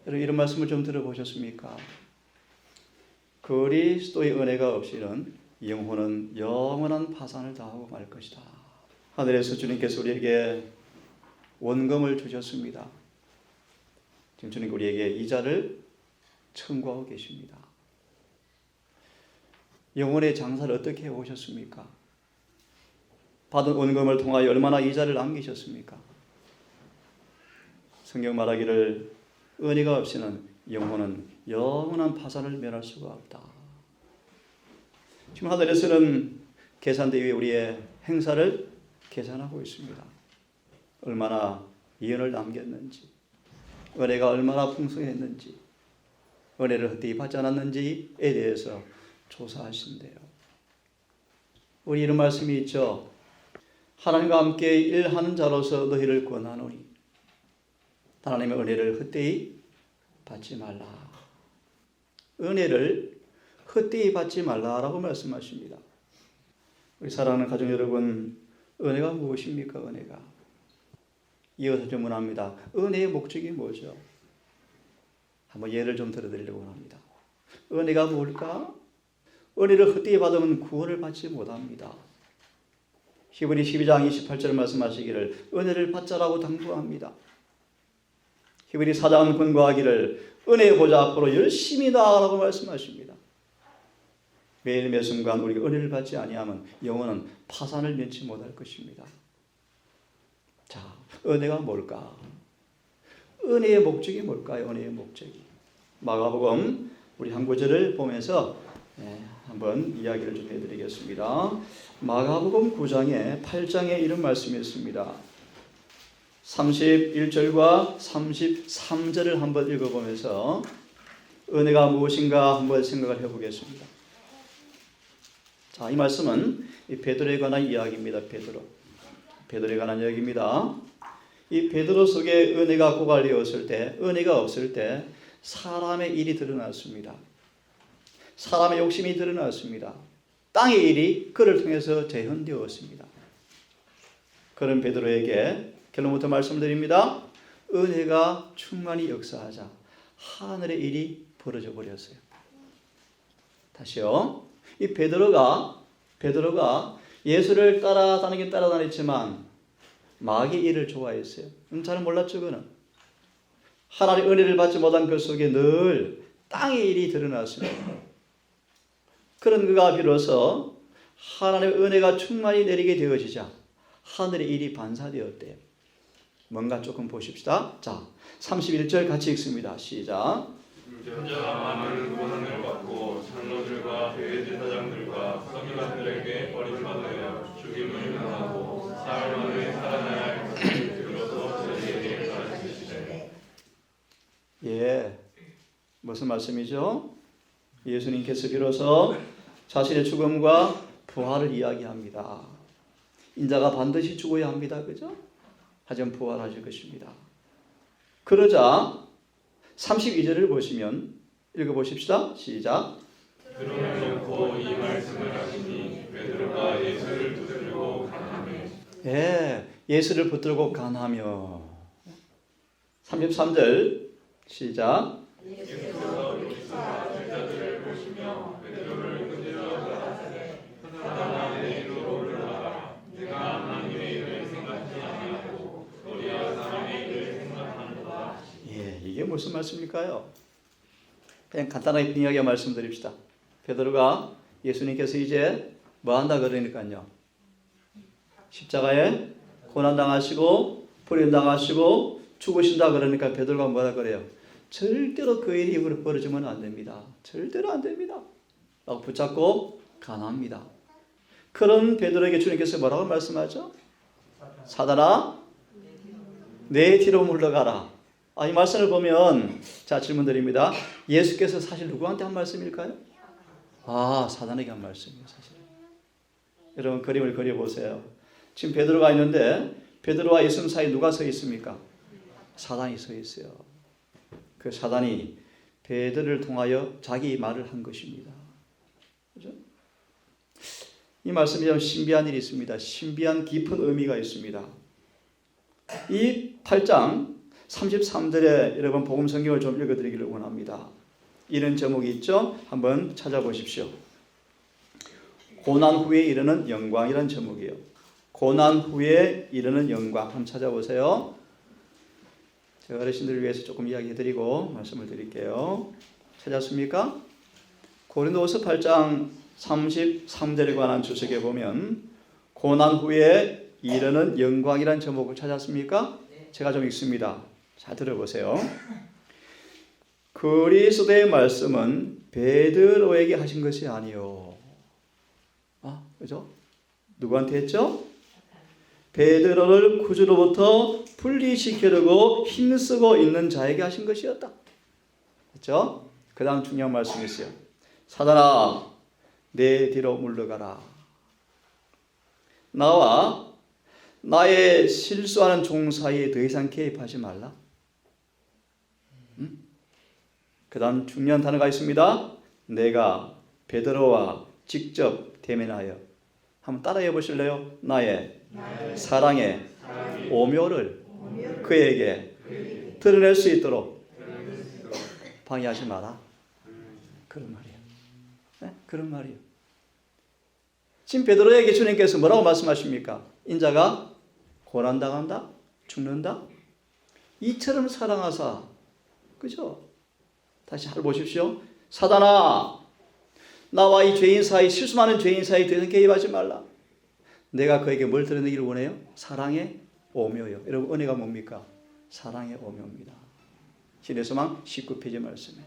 여러분 이런 말씀을 좀 들어보셨습니까? 그리스도의 은혜가 없이는 영혼은 영원한 파산을 당하고 말 것이다. 하늘에서 주님께서 우리에게 원금을 주셨습니다. 지금 주님 우리에게 이자를 청구하고 계십니다. 영혼의 장사를 어떻게 해오셨습니까? 받은 원금을 통하여 얼마나 이자를 남기셨습니까? 성경 말하기를 은혜가 없이는 영혼은 영원한 파산을 면할 수가 없다. 지금 하늘에서는 계산대 위에 우리의 행사를 계산하고 있습니다. 얼마나 이연을 남겼는지, 은혜가 얼마나 풍성했는지, 은혜를 헛되이 받지 않았는지에 대해서 조사하신대요. 우리 이런 말씀이 있죠. 하나님과 함께 일하는 자로서 너희를 권하노니 하나님의 은혜를 헛되이 받지 말라. 은혜를 헛되이 받지 말라라고 말씀하십니다. 우리 사랑하는 가족 여러분, 은혜가 무엇입니까? 은혜가. 이어서 질문합니다. 은혜의 목적이 뭐죠? 한번 예를 좀 들어드리려고 합니다. 은혜가 뭘까? 은혜를 헛되이 받으면 구원을 받지 못합니다. 히브리 12장 28절 말씀하시기를 은혜를 받자라고 당부합니다. 히브리 4장은 권고하기를 은혜의 보좌 앞으로 열심히 나아가라고 말씀하십니다. 매일 매 순간 우리가 은혜를 받지 아니하면 영혼은 파산을 면치 못할 것입니다. 자, 은혜가 뭘까? 은혜의 목적이 뭘까요? 은혜의 목적이. 마가복음 우리 한 구절을 보면서 한번 이야기를 좀 해드리겠습니다. 마가복음 9장에 8장에 이런 말씀이 있습니다. 31절과 33절을 한번 읽어보면서 은혜가 무엇인가 한번 생각을 해보겠습니다. 자, 이 말씀은 베드로에 관한 이야기입니다. 베드로에 관한 이야기입니다. 이 베드로 속에 은혜가 고갈되었을 때, 은혜가 없을 때 사람의 일이 드러났습니다. 사람의 욕심이 드러났습니다. 땅의 일이 그를 통해서 재현되었습니다. 그런 베드로에게 결론부터 말씀드립니다. 은혜가 충만히 역사하자 하늘의 일이 벌어져 버렸어요. 다시요. 이 베드로가 예수를 따라다녔지만 마귀의 일을 좋아했어요. 잘 몰랐죠. 그는 하나님의 은혜를 받지 못한 그 속에 늘 땅의 일이 드러났습니다. 그런 그가 비로소 하나님의 은혜가 충만히 내리게 되어지자 하늘의 일이 반사되었대요. 뭔가 조금 보십시다. 자, 31절 같이 읽습니다. 시작. 유전자가 많은 고난을 받고 장로들과 대제사장들과 서기관들에게 버림받아 죽임을 당하고 사흘 만에 살아나야 할 것을 들어서 저희에게 가르치시되. 예, 무슨 말씀이죠? 예수님께서 비로소 자신의 죽음과 부활을 이야기합니다. 인자가 반드시 죽어야 합니다. 그죠? 하지만 부활하실 것입니다. 그러자 32절을 보시면 읽어보십시다. 시작. 들어놓고 이 말씀을 하시니 베드로가 예수를 붙들고 간하며. 예, 예수를 붙들고 간하며. 33절 시작. 예수께서 육사 제자들을 보시며 베드로를 끄집어 가라사대 사단아 내 위로 올라가라. 내가 하나님의 일을 생각지 아니하고 너희와 사람의 일을 생각하노라. 예, 이게 무슨 말씀일까요? 그냥 간단하게 빙하게 말씀드립시다. 베드로가 예수님께서 이제 뭐 한다 그러니까요. 십자가에 고난당하시고 버림당하시고 죽으신다 그러니까 베드로가 뭐라 그래요? 절대로 그 일이 벌어지면 안 됩니다. 절대로 안 됩니다. 라고 붙잡고 간합니다. 그런 베드로에게 주님께서 뭐라고 말씀하죠? 사단아, 내 뒤로 물러가라. 이 말씀을 보면 자 질문드립니다. 예수께서 사실 누구한테 한 말씀일까요? 사단에게 한 말씀이에요. 사실. 여러분 그림을 그려보세요. 지금 베드로가 있는데 베드로와 예수님 사이에 누가 서 있습니까? 사단이 서 있어요. 그 사단이 베드로를 통하여 자기 말을 한 것입니다. 그죠? 이 말씀이 좀 신비한 일이 있습니다. 신비한 깊은 의미가 있습니다. 이 8장 33절에 여러분 복음 성경을 좀 읽어드리기를 원합니다. 이런 제목이 있죠? 한번 찾아보십시오. 고난 후에 이르는 영광이라는 제목이에요. 고난 후에 이르는 영광. 한번 찾아보세요. 제가 어르신들을 위해서 조금 이야기해드리고 말씀을 드릴게요. 찾았습니까? 고린도후서 8장 33절에 관한 주석에 보면 고난 후에 이르는 영광이라는 제목을 찾았습니까? 제가 좀 읽습니다. 잘 들어보세요. 그리스도의 말씀은 베드로에게 하신 것이 아니요. 그죠? 누구한테 했죠? 베드로를 구주로부터 분리시키려고 힘쓰고 있는 자에게 하신 것이었다. 그렇죠? 그 다음 중요한 말씀이 있어요. 사단아, 내 뒤로 물러가라. 나와 나의 실수하는 종 사이에 더 이상 개입하지 말라. 그 다음 중요한 단어가 있습니다. 내가 베드로와 직접 대면하여 한번 따라해 보실래요? 나의 사랑의 오묘를 그에게 드러낼 수 있도록 방해하지 마라. 그런 말이에요. 네? 그런 말이에요. 지금 베드로에게 주님께서 뭐라고 말씀하십니까? 인자가 고난당한다? 죽는다? 이처럼 사랑하사, 그죠? 다시 잘 보십시오. 사단아, 나와 이 죄인 사이, 실수 많은 죄인 사이 더 이상 개입하지 말라. 내가 그에게 뭘 드러내기를 원해요? 사랑의 오묘요. 여러분, 은혜가 뭡니까? 사랑의 오묘입니다. 신의 소망 19페이지 말씀에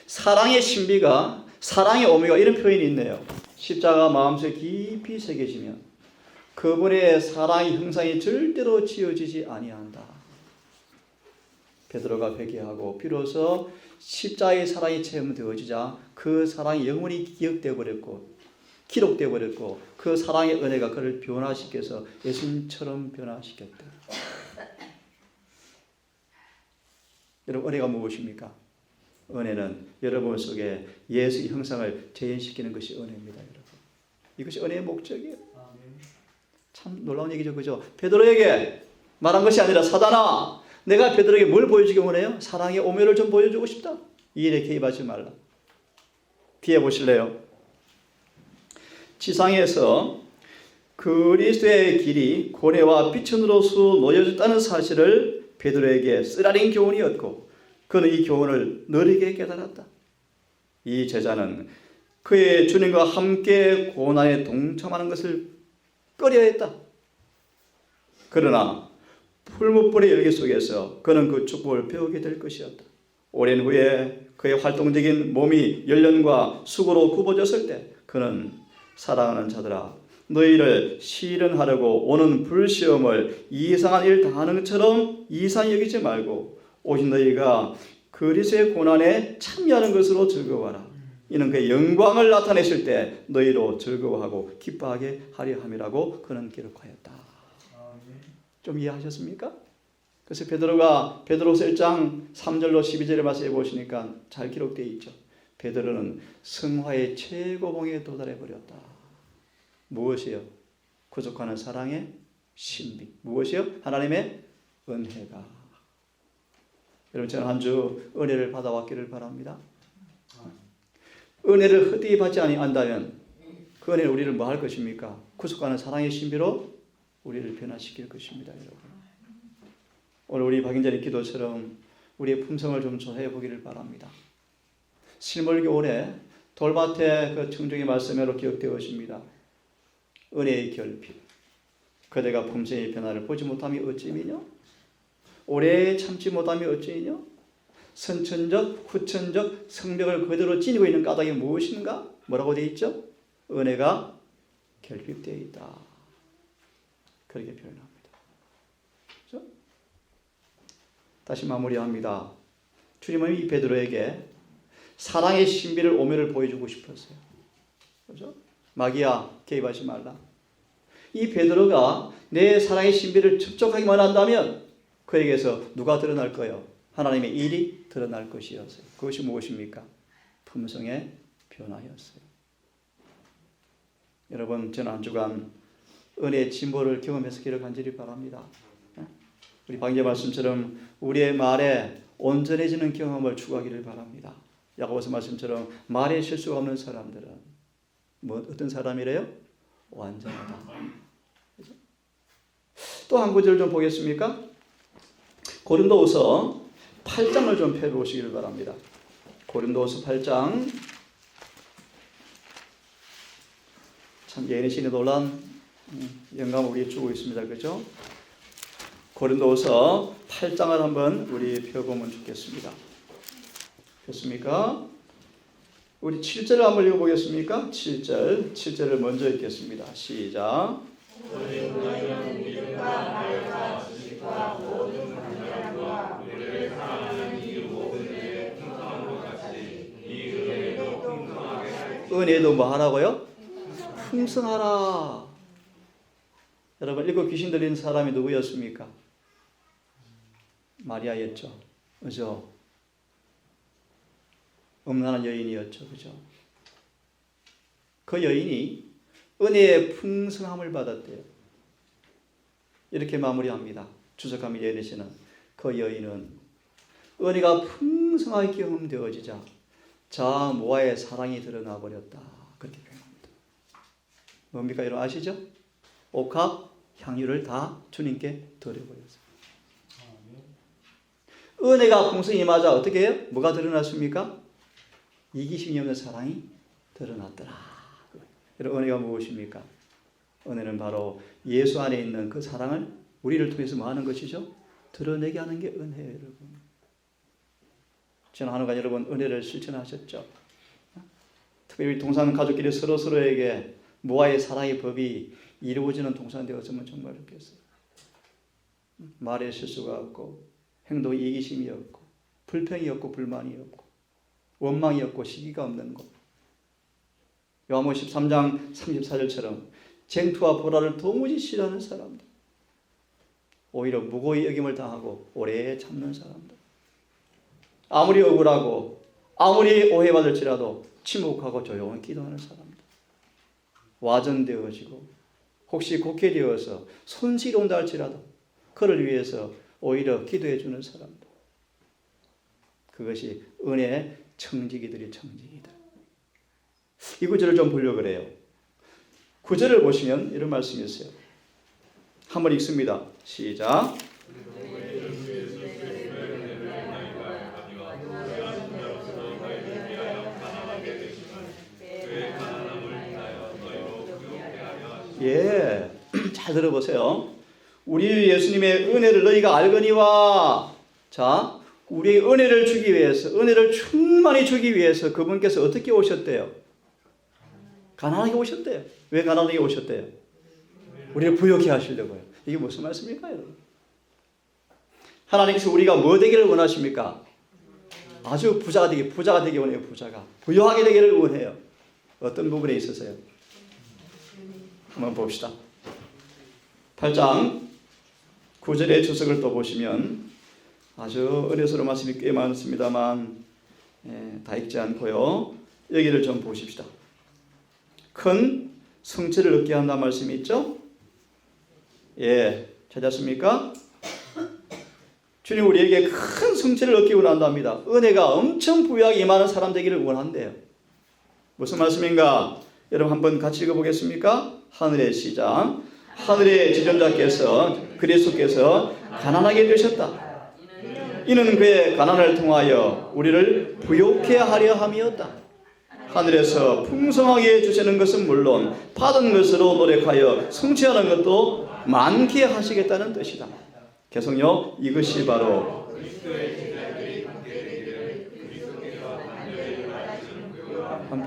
사랑의 신비가, 사랑의 오묘가 이런 표현이 있네요. 십자가 마음속에 깊이 새겨지면 그분의 사랑의 형상이 절대로 지워지지 아니한다. 베드로가 회개하고 비로소 십자가의 사랑이 체험되어지자 그 사랑이 영원히 기억되어 버렸고 기록되어 버렸고 그 사랑의 은혜가 그를 변화시켜서 예수님처럼 변화시켰다. 여러분, 은혜가 무엇입니까? 은혜는 여러분 속에 예수의 형상을 재현시키는 것이 은혜입니다. 여러분, 이것이 은혜의 목적이에요. 참 놀라운 얘기죠, 그죠? 베드로에게 말한 것이 아니라 사단아, 내가 베드로에게 뭘 보여주기 원해요? 사랑의 오묘를 좀 보여주고 싶다. 이 일에 개입하지 말라. 뒤에 보실래요? 지상에서 그리스도의 길이 고뇌와 비천으로서 놓여졌다는 사실을 베드로에게 쓰라린 교훈이었고 그는 이 교훈을 느리게 깨달았다. 이 제자는 그의 주님과 함께 고난에 동참하는 것을 꺼려했다. 그러나 풀무불의 열기 속에서 그는 그 축복을 배우게 될 것이었다. 오랜 후에 그의 활동적인 몸이 연련과 수고로 굽어졌을 때 그는 사랑하는 자들아, 너희를 시련하려고 오는 불시험을 이상한 일 당하는 것처럼 이상히 여기지 말고 오직 너희가 그리스도의 고난에 참여하는 것으로 즐거워하라. 이는 그의 영광을 나타내실 때 너희로 즐거워하고 기뻐하게 하려 함이라고 그는 기록하였다. 좀 이해하셨습니까? 그래서 베드로서 1장 3절로 12절의 말씀에 보시니까 잘 기록되어 있죠. 베드로는 성화의 최고봉에 도달해 버렸다. 무엇이요? 구속하는 사랑의 신비. 무엇이요? 하나님의 은혜가. 여러분, 저는 한 주 은혜를 받아왔기를 바랍니다. 은혜를 헛되이 받지 아니한다면 그 은혜는 우리를 뭐 할 것입니까? 구속하는 사랑의 신비로 우리를 변화시킬 것입니다. 여러분, 오늘 우리 박인자의 기도처럼 우리의 품성을 좀 조사해 보기를 바랍니다. 실물교훈에 돌밭의 그 청중의 말씀으로 기억되었습니다. 은혜의 결핍, 그대가 품성의 변화를 보지 못함이 어찌미뇨? 오래 참지 못함이 어찌미뇨? 선천적, 후천적 성벽을 그대로 지니고 있는 까닭이 무엇인가? 뭐라고 되어 있죠? 은혜가 결핍되어 있다. 그렇게 표현합니다. 그렇죠? 다시 마무리합니다. 주님은 이 베드로에게 사랑의 신비를 오묘를 보여주고 싶었어요. 그렇죠? 마귀야, 개입하지 말라. 이 베드로가 내 사랑의 신비를 접촉하기만 한다면 그에게서 누가 드러날 거예요? 하나님의 일이 드러날 것이었어요. 그것이 무엇입니까? 품성의 변화였어요. 여러분, 저는 한 주간 은혜의 진보를 경험해서 기록한지를 바랍니다. 우리 방금 말씀처럼 우리의 말에 온전해지는 경험을 추구하기를 바랍니다. 야고보서 말씀처럼 말에 실수가 없는 사람들은 어떤 사람이래요? 완전하다. 또 한 구절 좀 보겠습니까? 고린도후서 8장을 좀 펴보시기를 바랍니다. 고린도후서 8장. 참 예언의 신이 놀란 영감을 우리에게 주고 있습니다. 그렇죠? 고린도후서 8장을 한번 우리 펴보면 좋겠습니다. 폈습니까? 우리 7절을 한번 읽어보겠습니까? 7절을 먼저 읽겠습니다. 시작. 은혜도 뭐 하라고요? 풍성하라. 여러분, 일곱 귀신 들린 사람이 누구였습니까? 마리아였죠. 그죠? 음란한 여인이었죠. 그죠? 그 여인이 은혜의 풍성함을 받았대요. 이렇게 마무리합니다. 주석하며 예언하시는 그 여인은 은혜가 풍성하게 경험되어지자 자 모아의 사랑이 드러나 버렸다. 그렇게 표현합니다. 뭡니까 여러분 아시죠? 옥합 향유를 다 주님께 드려버렸어요. 은혜가 풍성히 임하자 어떻게 해요? 뭐가 드러났습니까? 이기심이 없는 사랑이 드러났더라. 여러분 은혜가 무엇입니까? 은혜는 바로 예수 안에 있는 그 사랑을 우리를 통해서 뭐 하는 것이죠? 드러내게 하는 게 은혜예요, 여러분. 지난 한 주간 여러분 은혜를 실천하셨죠? 특별히 동산 가족끼리 서로서로에게 모아의 사랑의 법이 이루어지는 동산 되었으면 정말 좋겠어요. 말에 실수가 없고 행동에 이기심이 없고 불평이 없고 불만이 없고 원망이 없고 시기가 없는 것. 요한복음 13장 34절처럼 쟁투와 보라를 도무지 싫어하는 사람들, 오히려 무고히 여김을 당하고 오래 참는 사람들, 아무리 억울하고 아무리 오해받을지라도 침묵하고 조용히 기도하는 사람들, 와전되어지고 혹시 곡해되어서 손실이 온다 할지라도 그를 위해서 오히려 기도해 주는 사람들, 그것이 은혜의 청지기들이 청지기들. 이 구절을 좀 보려고 그래요. 구절을 보시면 이런 말씀이 있어요. 한번 읽습니다. 시작. 예, 잘 들어보세요. 우리 예수님의 은혜를 너희가 알거니와. 자, 우리의 은혜를 주기 위해서, 은혜를 충만히 주기 위해서 그분께서 어떻게 오셨대요? 가난하게 오셨대요. 왜 가난하게 오셨대요? 우리를 부욕해 하시려고요. 이게 무슨 말씀입니까, 여러분? 하나님께서 우리가 뭐 되기를 원하십니까? 아주 부자가 되기 원해요. 부자가 부유하게 되기를 원해요. 어떤 부분에 있어서요? 한번 봅시다. 8장 9절의 주석을 또 보시면 아주 어려서로 말씀이 꽤 많습니다만 다 읽지 않고요. 여기를 좀 보십시다. 큰 성취를 얻게 한다는 말씀이 있죠? 예, 찾았습니까? 주님 우리에게 큰 성취를 얻기 원한답니다. 은혜가 엄청 부유하게 임하는 사람 되기를 원한대요. 무슨 말씀인가? 여러분 한번 같이 읽어보겠습니까? 하늘의 시작. 하늘의 지존자께서 그리스도께서 가난하게 되셨다. 이는 그의 가난을 통하여 우리를 부욕해 하려 함이었다. 하늘에서 풍성하게 주시는 것은 물론 받은 것으로 노력하여 성취하는 것도 많게 하시겠다는 뜻이다. 계속요. 이것이 바로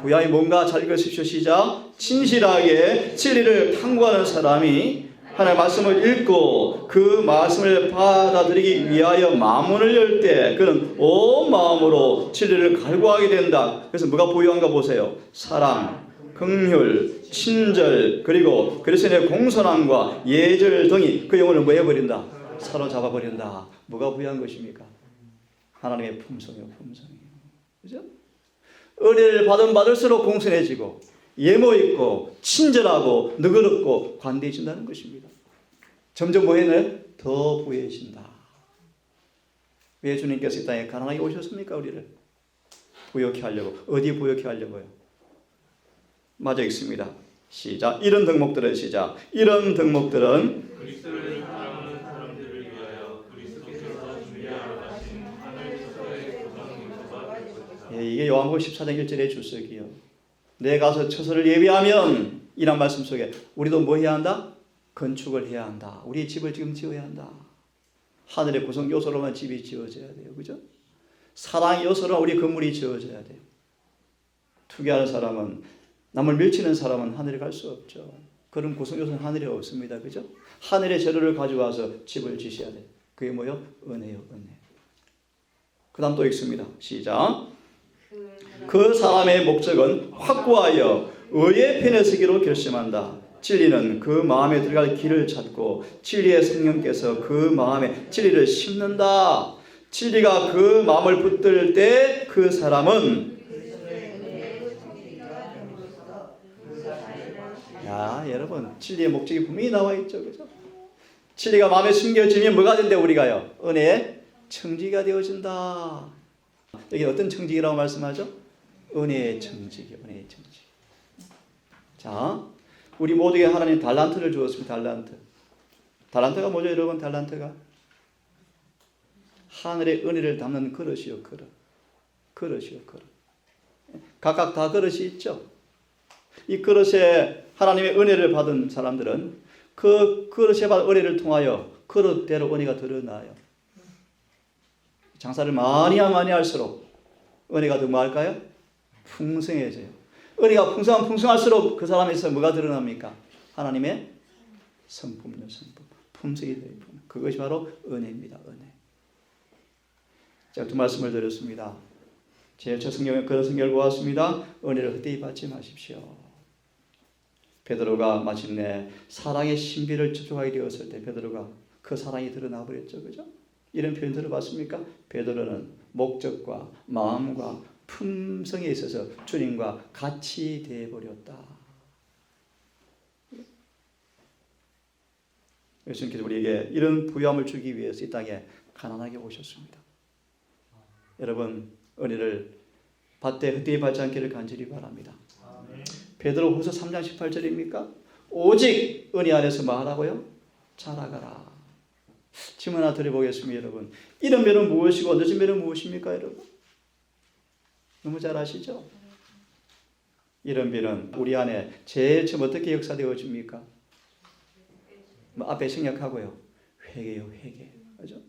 부야이 뭔가 잘 읽으십시오. 시작. 진실하게 진리를 탐구하는 사람이 하나님의 말씀을 읽고 그 말씀을 받아들이기 위하여 마음문을 열 때 그는 온 마음으로 진리를 갈구하게 된다. 그래서 뭐가 부유한가 보세요. 사랑, 긍휼, 친절, 그리고 그리스도의 공손함과 예절 등이 그 영혼을 뭐 해버린다? 사로잡아 버린다. 뭐가 부유한 것입니까? 하나님의 품성이요, 품성이요. 그죠? 은혜를 받을수록 공손해지고 예모 있고 친절하고 너그럽고 관대해진다는 것입니다. 점점 뭐해요? 더 부유해진다. 왜 주님께서 이 땅에 가난하게 오셨습니까? 우리를 부욕해 하려고. 어디 부욕해 하려고요? 맞아 있습니다. 시작. 이런 덕목들은 시작. 이런 덕목들은 그리스도를 사랑하는 사람들을 위하여 그리스도께서 준비하러 가신 하늘 처소의 보상용서가 될 것이다. 이게 요한복음 14장 1절의 주석이요. 내 가서 처소를 예비하면 이란 말씀 속에 우리도 뭐 해야 한다? 건축을 해야 한다. 우리의 집을 지금 지어야 한다. 하늘의 구성 요소로만 집이 지어져야 돼요. 그죠? 사랑의 요소로 우리 건물이 지어져야 돼요. 투기하는 사람은, 남을 밀치는 사람은 하늘에 갈 수 없죠. 그런 구성 요소는 하늘에 없습니다. 그죠? 하늘의 재료를 가져와서 집을 지셔야 돼요. 그게 뭐요? 은혜요, 은혜. 그 다음 또 읽습니다. 시작. 그 사람의 목적은 확고하여 의의 편에 서기로 결심한다. 진리는 그 마음에 들어갈 길을 찾고 진리의 성령께서 그 마음에 진리를 심는다. 진리가 그 마음을 붙들 때 그 사람은 야 여러분 진리의 목적이 분명히 나와 있죠. 그죠? 진리가 마음에 숨겨지면 뭐가 된대 우리가요? 은혜의 청지기가 되어진다. 여기 어떤 청지기라고 말씀하죠? 은혜의 청지기, 은혜의 청지기. 자, 우리 모두에게 하나님 달란트를 주었습니다. 달란트. 달란트가 뭐죠, 여러분? 달란트가 하늘의 은혜를 담는 그릇이요, 그릇. 그릇이요, 그릇. 각각 다 그릇이 있죠. 이 그릇에 하나님의 은혜를 받은 사람들은 그 그릇에 받은 은혜를 통하여 그릇대로 은혜가 드러나요. 장사를 많이 할수록 은혜가 더 뭐할까요? 풍성해져요. 은혜가 풍성할수록 그 사람에서 뭐가 드러납니까? 하나님의 성품이요, 성품. 품성이 되어요. 그것이 바로 은혜입니다. 은혜. 제가 두 말씀을 드렸습니다. 제일 첫 성경에 그런 성경을 보았습니다. 은혜를 헛되이 받지 마십시오. 베드로가 마침내 사랑의 신비를 접촉하게 되었을 때 베드로가 그 사랑이 드러나 버렸죠. 그죠? 이런 표현 들어봤습니까? 베드로는 목적과 마음과 품성에 있어서 주님과 같이 되어버렸다. 예수님께서 우리에게 이런 부유함을 주기 위해서 이 땅에 가난하게 오셨습니다. 여러분 은혜를 받되 헛되이 받지 않기를 간절히 바랍니다. 베드로후서 3장 18절입니까? 오직 은혜 안에서 말하고요 자라가라. 질문 하나 드려보겠습니다. 여러분 이른 배는 무엇이고 늦은 배는 무엇입니까? 여러분 너무 잘 아시죠? 이른 배는 우리 안에 제일 처음 어떻게 역사되어집니까? 앞에 생략하고요 회개요, 회개. 그죠?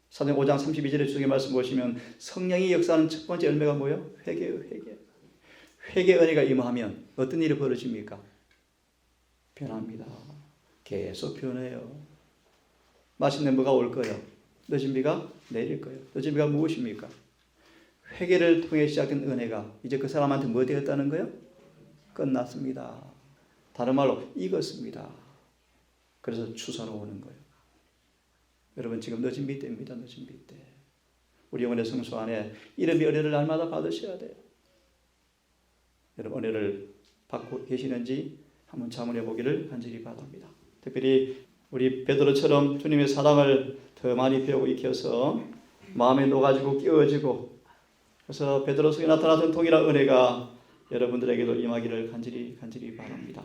사도행 5장 32절의 주석의 말씀 보시면 성령이 역사하는 첫 번째 열매가 뭐예요? 회개요, 회개. 회개 은혜가 임하면 어떤 일이 벌어집니까? 변합니다. 계속 변해요. 맛있는 뭐가 올 거예요? 늦은 비가 내릴 거예요. 늦은 비가 무엇입니까? 회개를 통해 시작된 은혜가 이제 그 사람한테 뭐 되었다는 거예요? 끝났습니다. 다른 말로 익었습니다. 그래서 추수하러 오는 거예요. 여러분 지금 늦은 비 때입니다. 늦은 비 때. 우리 영혼의 성소 안에 이런 은혜를 날마다 받으셔야 돼요. 여러분 은혜를 받고 계시는지 한번 자문해 보기를 간절히 바랍니다. 특별히 우리 베드로처럼 주님의 사랑을 더 많이 배우고 익혀서 마음에 녹아지고 끼워지고 그래서 베드로 속에 나타났던 동일한 은혜가 여러분들에게도 임하기를 간절히 바랍니다.